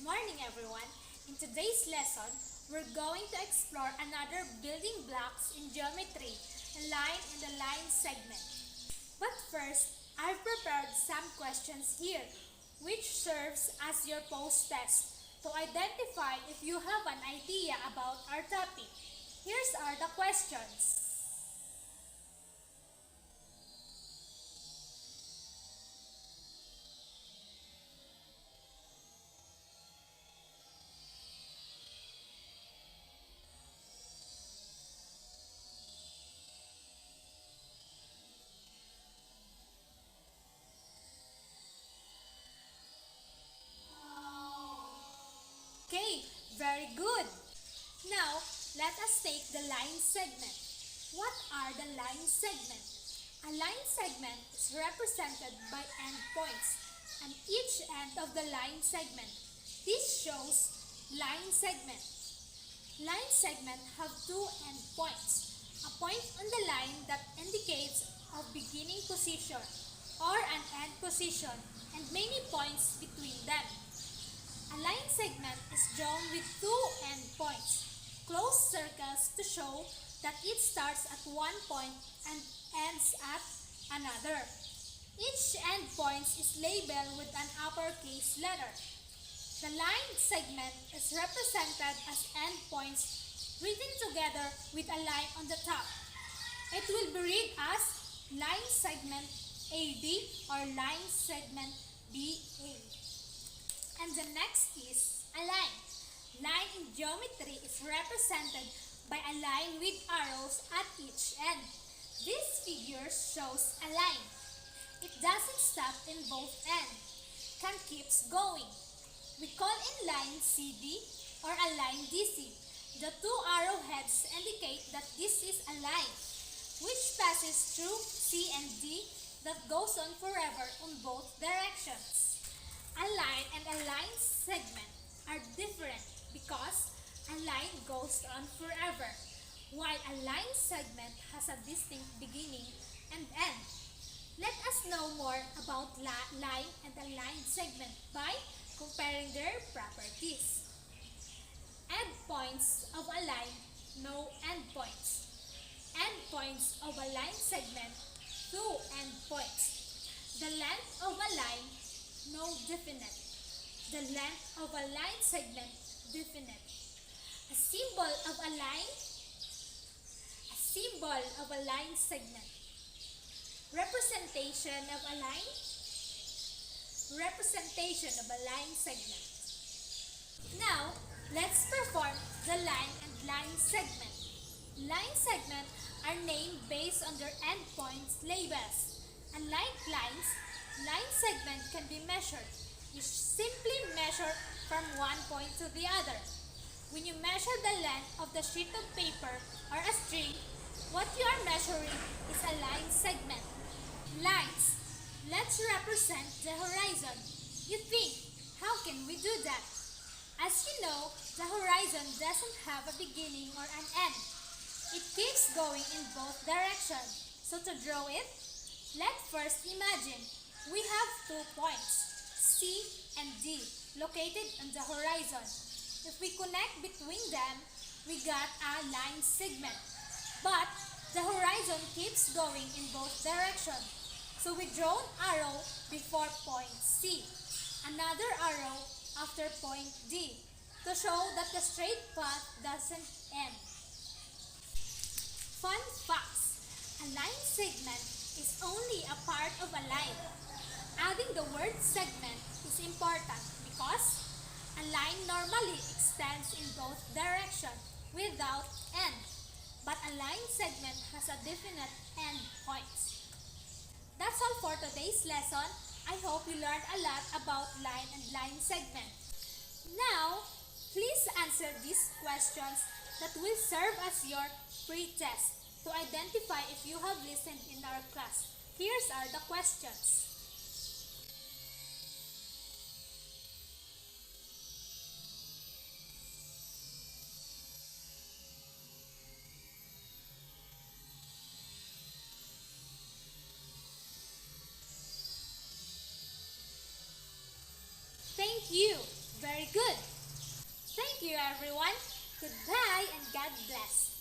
morning, everyone. In today's lesson, we're going to explore another building blocks in geometry, a line and a line segment. But first, I've prepared some questions here, which serves as your post-test to identify if you have an idea about our topic. Here's are the questions. Okay, very good. Now, let us take the line segment. What are the line segments? A line segment is represented by endpoints and each end of the line segment. This shows line segment. Line segment have two endpoints. A point on the line that indicates a beginning position or an end position and many points between them. A line segment is drawn with two endpoints, closed circles to show that it starts at one point and ends at another. Each endpoint is labeled with an uppercase letter. The line segment is represented as endpoints written together with a line on the top. It will be read as line segment AB or line segment BA. And the next is a line. Line in geometry is represented by a line with arrows at each end. This figure shows a line. It doesn't stop in both ends, can keeps going. We call in line CD or a line DC. The two arrowheads indicate that this is a line which passes through C and D that goes on forever on both directions. A line and a line segment are different because a line goes on forever, while a line segment has a distinct beginning and end. Let us know more about line and a line segment by comparing their properties. Endpoints of a line, no endpoints. Endpoints of a line segment, two endpoints. The length of a line, no definite. The length of a line segment, definite. A symbol of a line, a symbol of a line segment. Representation of a line, representation of a line segment. Now, let's perform the line and line segment. Line segment are named based on their endpoints labels. Unlike lines, line segment can be measured. You simply measure from one point to the other. When you measure the length of the sheet of paper or a string, what you are measuring is a line segment. Lines. Let's represent the horizon. You think, how can we do that? As you know, the horizon doesn't have a beginning or an end. It keeps going in both directions. So to draw it, let's first imagine we have 2 points, C and D, located on the horizon. If we connect between them, we got a line segment. But the horizon keeps going in both directions. So we draw an arrow before point C, another arrow after point D, to show that the straight path doesn't end. Fun facts: a line segment is only a part of a line. Adding the word segment is important because a line normally extends in both directions without end, but a line segment has a definite end points. That's all for today's lesson. I hope you learned a lot about line and line segment. Now, please answer these questions that will serve as your pre-test to identify if you have listened in our class. Here's are the questions. Thank you. Very good. Thank you everyone. Goodbye and God bless.